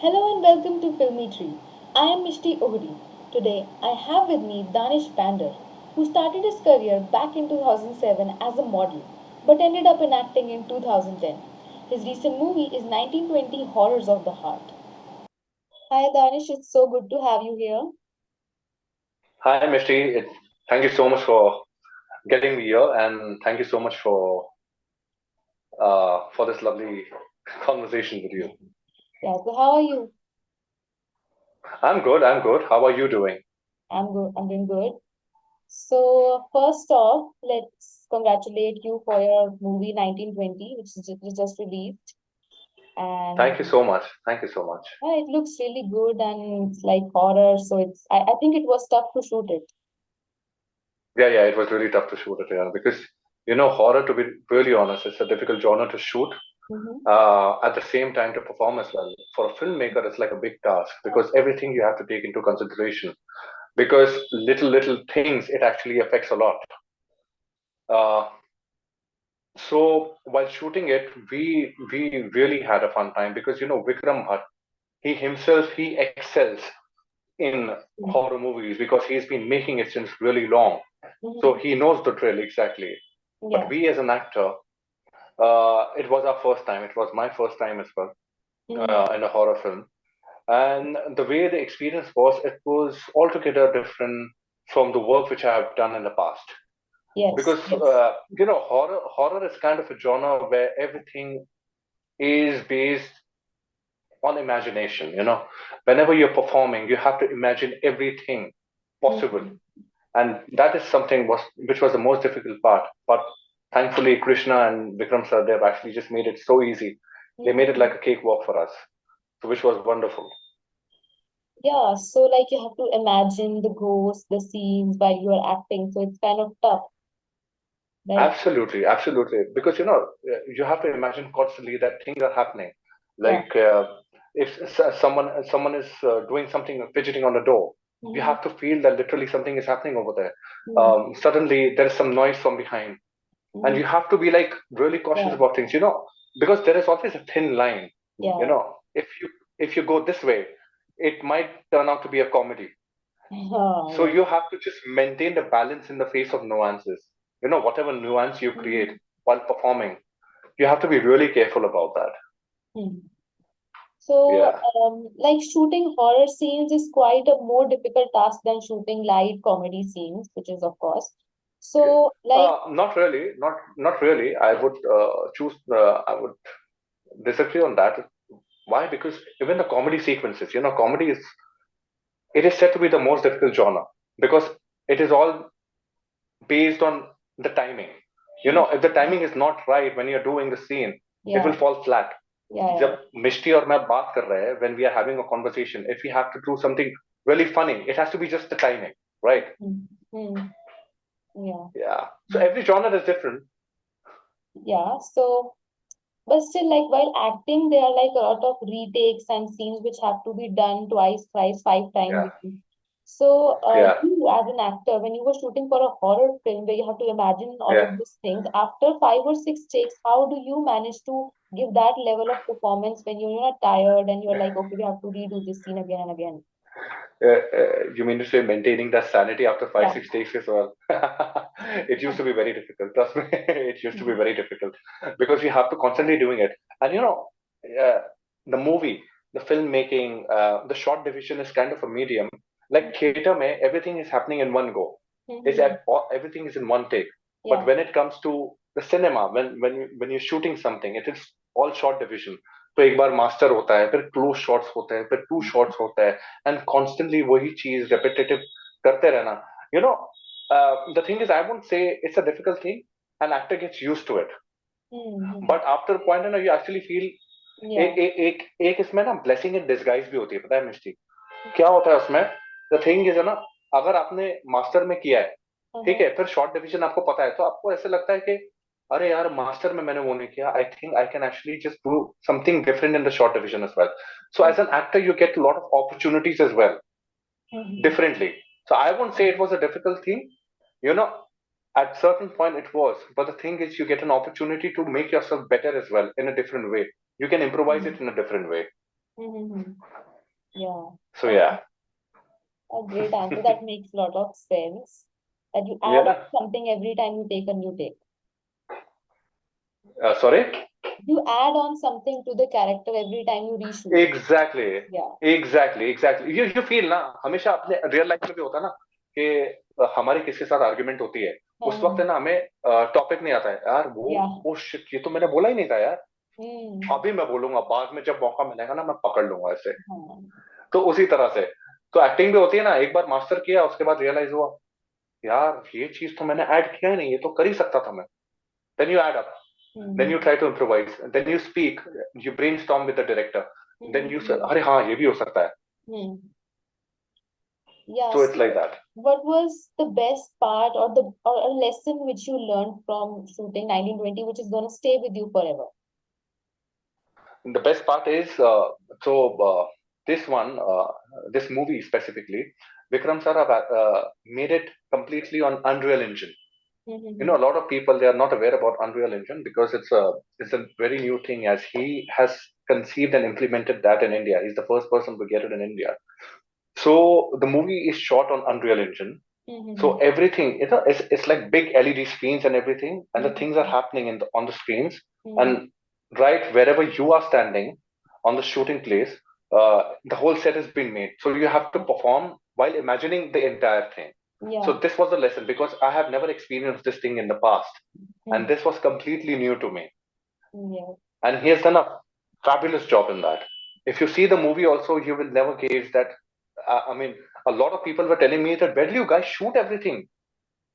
Hello and welcome to Filmy Tree. I am Mishti Ohri. Today I have with me Danish Pandor, who started his career back in 2007 as a model but ended up in acting in 2010. His recent movie is 1920 Horrors of the Heart. Hi Danish, it's so good to have you here. Hi, Misty. Thank you so much for getting me here, and thank you so much for this lovely conversation with you. Yeah, so how are you? I'm good. I'm good. How are you doing? I'm good. I'm doing good. So first off, let's congratulate you for your movie 1920, which is just released. And Thank you so much. Thank you so much. yeah, it looks really good and it's like horror, so I think it was tough to shoot it. Yeah. It was really tough to shoot it, yeah, because horror. To be really honest, it's a difficult genre to shoot. Mm-hmm. At the same time, to perform as well. For a filmmaker, it's like a big task because everything you have to take into consideration. Because little things, it actually affects a lot. Uh, So while shooting it, we really had a fun time because Vikram Bhatt, he himself he excels in horror movies because he's been making it since really long. So Mm-hmm. he knows the drill exactly. But Yeah. we as an actor, it was our first time. It was my first time as well Mm-hmm. in a horror film, and the way the experience was, it was altogether different from the work which I have done in the past. Yes. Because Yes. horror is kind of a genre where everything is based on imagination. Whenever you're performing, you have to imagine everything possible, Mm-hmm. and that is something which was the most difficult part. But thankfully, Krishna and Vikram sir, they've actually just made it so easy. They made it Mm-hmm. like a cakewalk for us, so which was wonderful. Yeah. So like you have to imagine the ghosts, the scenes while you are acting. So it's kind of tough, right? Absolutely, because you have to imagine constantly that things are happening. Yeah. Like if someone is doing something, fidgeting on the door, you Mm-hmm. have to feel that literally something is happening over there. Mm-hmm. Suddenly there is some noise from behind, and Mm-hmm. you have to be like really cautious Yeah. about things. Because there is always a thin line. Yeah. If you go this way, it might turn out to be a comedy. Oh, So yeah. you have to just maintain the balance in the face of nuances. Whatever nuance you create Mm-hmm. while performing, you have to be really careful about that. Mm-hmm. So, Yeah. like shooting horror scenes is quite a more difficult task than shooting light comedy scenes, which is of course. So, like, Not really. Not really. I would choose. I would disagree on that. Why? Because even the comedy sequences, comedy is it is said to be the most difficult genre because it is all based on the timing. mm, If the timing is not right when you're doing the scene, it will yeah, fall flat. yeah, जब मिष्टी और मैं बात कर रहे हैं, when we are having a conversation, if we have to do something really funny, it has to be just the timing, right? yeah. Yeah, Yeah. So mm, every genre is different. yeah. So, but still, like while acting, there are like a lot of retakes and scenes which have to be done twice, thrice, five times. Yeah. Even. So, Yeah. you as an actor, when you were shooting for a horror film where you have to imagine all Yeah. of these things, after five or six takes, how do you manage to give that level of performance when you're not tired and you're like, okay, we have to redo this scene again and again? You mean to say maintaining that sanity after five, Yeah. 6 takes as well? It used to be very difficult. Trust me, it used to be very difficult because you have to constantly doing it. And uh, the movie, the filmmaking, the short division is kind of a medium. Like theater, mein, everything is happening in one go. Mm-hmm. Everything is in one take. But Yeah. when it comes to the cinema, when you're shooting something, it is all short division. तो एक बार master होता है, फिर close shots होते हैं, फिर to shots होता है, एंड कॉन्स्टेंटली वही चीज रेपिटेटिव करते रहना. You know the thing is, I won't say it's a difficult thing, an actor gets used to it. Mm-hmm. But after point ना यू एक्चुअली फील Yeah. एक इसमें ना ब्लेसिंग इन डिसगाइज भी होती है, पता है मिस्टी क्या होता है उसमें? द थिंग इज ना, अगर आपने मास्टर में किया है, ठीक Uh-huh. है, फिर शॉर्ट डिवीजन आपको पता है, तो आपको ऐसे लगता है कि अरे यार मास्टर में मैंने वो नहीं किया, I think I can actually just do something different in the short division as well. So as an actor you get lot of opportunities as well Mm-hmm. differently. So I won't say it was a difficult thing, you know at certain point it was, but the thing is you get an opportunity to make yourself better as well in a different way. You can improvise it in a different way. Mm-hmm. Yeah, So that's yeah. a great answer. That makes a lot of sense. That you add on Yeah. something every time you take a new take. Sorry. You add on something to the character every time you reshoot. Exactly Yeah. Exactly exactly you feel ना हमेशा अपने real life में भी होता है ना कि हमारी किसी के साथ आर्ग्यूमेंट होती है उस वक्त हाँ, है ना हमें टॉपिक नहीं आता है यार वो yeah. ओ शिट ये तो मैंने बोला ही नहीं था यार Hmm. अभी मैं बोलूंगा बाद में जब मौका मिलेगा ना मैं पकड़ लूंगा ऐसे हाँ. तो उसी तरह से तो एक्टिंग भी होती है ना एक बार मास्टर किया उसके बाद रियलाइज हुआ यार ये चीज तो मैंने ऐड किया ही नहीं ये तो कर ही सकता था मैं then you add up then you Hmm. try to improvise then you speak you brainstorm with the director then you say Hmm. अरे हाँ ये भी हो सकता है Hmm. Yeah. so it's like So, that. what was the best part or the or a lesson which you learned from shooting 1920, which is gonna stay with you forever? The best part is so this one this movie specifically Vikram sir have made it completely on Unreal Engine. You Hmm. know, a lot of people they are not aware about Unreal Engine because it's a very new thing as he has conceived and implemented that in India. He's the first person to get it in India. So the movie is shot on Unreal Engine. So Hmm. everything, you know, it's like big LED screens and everything, and the things are Hmm. happening on the screens. Hmm. And right wherever you are standing on the shooting place, the whole set has been made. So you have to perform while imagining the entire thing. So Yeah. this was the lesson because I have never experienced this thing in the past, and Hmm. this was completely new to me. Yeah. And he has done a fabulous job in that. If you see the movie, also you will never gauge that. I mean, a lot of people were telling me that where do you guys shoot everything?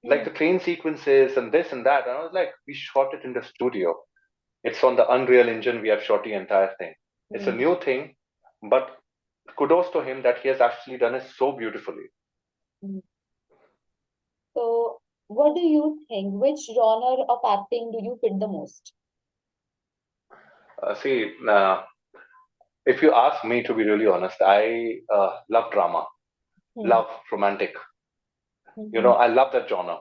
Like Hmm. the train sequences and this and that. And I was like, we shot it in the studio. It's on the Unreal Engine. We have shot the entire thing. It's a Hmm. new thing, but kudos to him that he has actually done it so beautifully. Hmm. So, what do you think? Which genre of acting do you fit the most? See, if you ask me to be really honest, I love drama, Hmm. love romantic. You know, Hmm. I love that genre.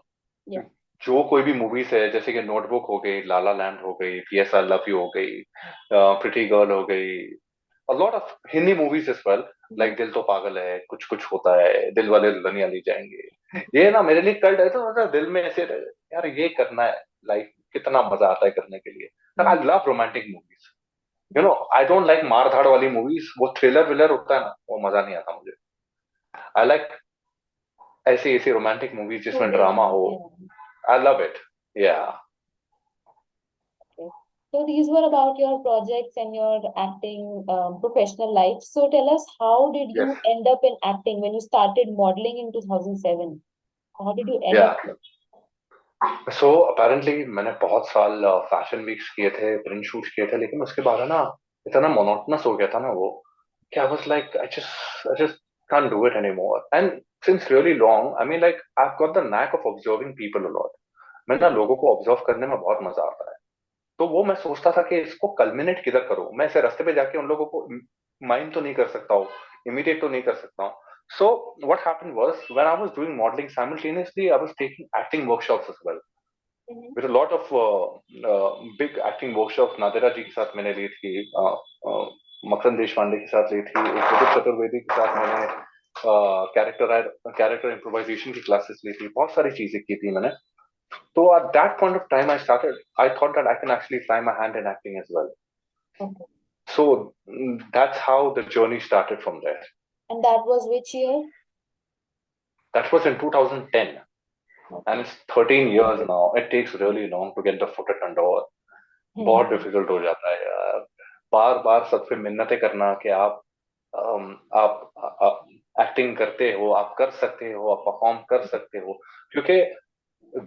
Yeah. जो कोई भी movies है जैसे कि notebook हो गई लाला land हो गई पीएसआर लव यू हो गई प्रिटी गर्ल हो गई a lot of Hindi movies as well Hmm. like दिल तो पागल है कुछ कुछ होता है दिल वाले दुल्हनिया ले जाएंगे ये ना मेरे लिए कल्ट है तो मतलब दिल में ऐसे यार ये करना है लाइफ कितना मजा आता है करने के लिए यार Hmm. I love romantic movies you know I don't like मार धाड़ वाली मूवीज वो थ्रिलर विलर होता है ना वो मजा नहीं आता मुझे आई लाइक ऐसी ऐसी रोमांटिक मूवीज जिसमें ड्रामा Soothing. हो Yeah. आई लव इट या Okay. So these were about your projects and your acting professional life. So tell us, how did yes you end up in acting when you started modeling in 2007? How did you end या up there? So apparently मैंने बहुत साल fashion weeks किए थे print shoot किए थे लेकिन उसके बाद है ना इतना मोनोटनस हो गया था ना वो कि I was like I just can't do it anymore and since really long I mean like I've got the knack of observing people a lot मैं ना लोगों को ऑब्जर्व करने में बहुत मजा आता है तो वो मैं सोचता था कि इसको कल्मिनेट किधर करूं मैं ऐसे रास्ते पे जाके उन लोगों को माइंड तो नहीं कर सकता हूँ इमिटेट तो नहीं कर सकता हूँ so what happened was when I was doing modeling simultaneously I was taking acting workshops as well Mhm. with a lot of big acting workshops Nadira जी के साथ मैंने ली थी मकरंद देशपांडे के साथ ली थी एक विदित चतुर्वेदी के साथ मैंने कैरेक्टर इम्प्रोवाइजेशन की क्लासेस ली थी बहुत सारी चीजें की थी मैंने so at that point of time I thought that I can actually try my hand in acting as well Okay. so that's how the journey started from there And that was which year? that was in 2010 and Okay. it's 13 years now it takes really long to get the foot at the door Hmm. बहुत difficult हो जाता है यार बार बार सबसे मिन्नतें करना कि आप acting करते हो आप कर सकते हो आप परफॉर्म कर सकते हो क्योंकि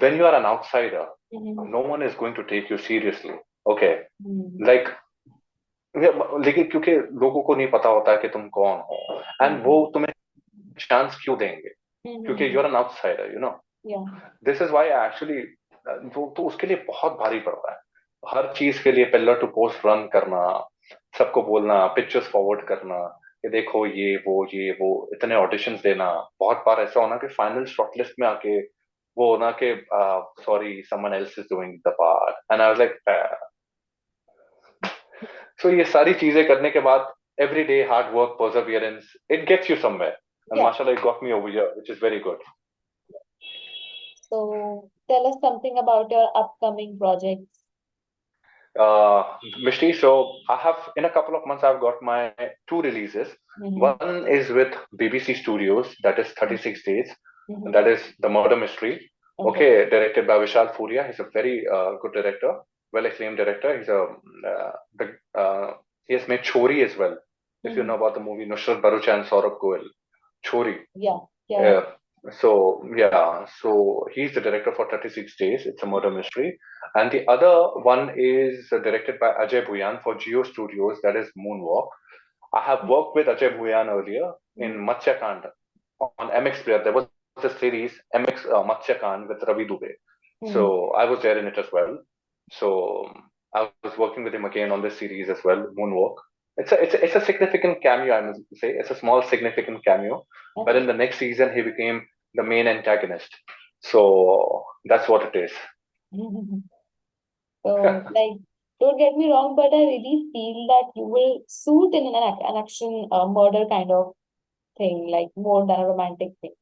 when you are an outsider Mhm. no one is going to take you seriously okay Hmm. like लेकिन क्योंकि लोगों को नहीं पता होता है कि तुम कौन हो एंड वो Hmm. तुम्हें चांस क्यों देंगे क्योंकि you Hmm. Are an outsider you know Yeah. This is why actually वो तो उसके लिए बहुत भारी पड़ता है हर चीज के लिए पिलर टू पोस्ट रन करना सबको बोलना पिक्चर्स फॉरवर्ड करना कि देखो ये वो इतने ऑडिशंस देना बहुत बार ऐसा होना कि फाइनल शॉर्टलिस्ट में आके वो होना कि sorry someone else is doing the part and I was like so ये सारी चीजें करने के बाद every day hard work, perseverance, it gets you somewhere. And Yeah. mashallah, it got me over here, which is very good. So tell us something about your upcoming projects. Uh, Mishti, so I have in a couple of months I've got my two releases. Mm-hmm. One is with BBC Studios, that is 36 Days, and Mm-hmm. that is the murder mystery. Okay. Okay, directed by Vishal Furia. He's a very good director, well acclaimed director. He's a he has made Chori as well. If you Mm-hmm. know about the movie Nusrat Bharucha and Saurabh Goel, Chori. Yeah. Yeah. Yeah. So yeah, so he's the director for 36 Days. It's a murder mystery, and the other one is directed by Ajay Bhuyan for Geo Studios. That is Moonwalk. I have worked with Ajay Bhuyan earlier in Mm-hmm. Matsyakand on MX Player. There was a series MX Matsyakand with Ravi Dubey. Mm-hmm. So I was there in it as well. So I was working with him again on this series as well, Moonwalk. It's a significant cameo, I must say. It's a small significant cameo, but Okay. in the next season he became the main antagonist. So that's what it is. So, like, don't get me wrong, but I really feel that you will suit in an action murder kind of thing, like more than a romantic thing.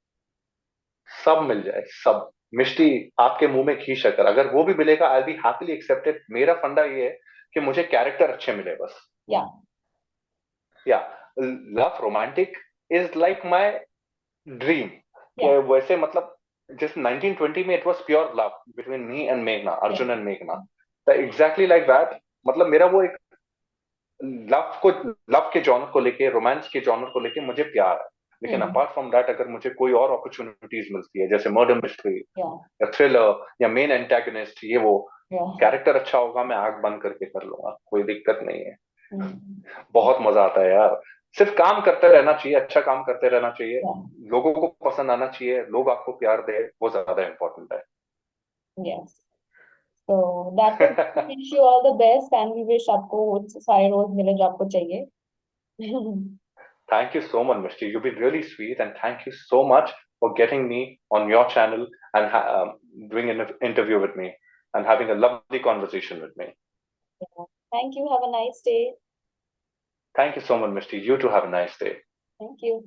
सब मिल जाए सब। मिष्टी, आपके मुंह में घी शक्कर अगर वो भी मिलेगा, आई बी हैप्पीली एक्सेप्टेड। मेरा फंडा ये है कि मुझे कैरेक्टर अच्छे मिले बस। Yeah. या love romantic is like my dream. Yeah. कि वैसे मतलब जिस 1920 में it was pure love between me and मेघना, Yeah. अर्जुन एंड मेघना, एग्जैक्टली लाइक दैट। मतलब मेरा वो एक लव के जॉनर को लेके, रोमांस के जॉनर को लेके मुझे प्यार है। लेकिन Hmm. अपार्ट फ्रॉम दैट अगर मुझे कोई और अपॉर्चुनिटीज मिलती है, जैसे मर्डर मिस्ट्री Yeah. या थ्रिलर या मेन एंटेगनिस्ट, ये वो Yeah. कैरेक्टर अच्छा होगा, मैं आंख बंद करके कर लूंगा, कोई दिक्कत नहीं है। Hmm. बहुत मजा आता है यार। सिर्फ काम करते रहना चाहिए, अच्छा काम करते रहना चाहिए, Yeah. लोगों को पसंद आना चाहिए, लोग आपको प्यार दे, वो ज्यादा इम्पोर्टेंट है। Yes. So that would wish you all the best and we wish आपको वो सारे रोज मिले जो आपको चाहिए. Thank you so much, Mishti. You've been really sweet, and thank you so much for getting me on your channel and doing an interview with me and having a lovely conversation with me. Yeah. Thank you. Have a nice day. Thank you so much, Mishti. You too have a nice day. Thank you.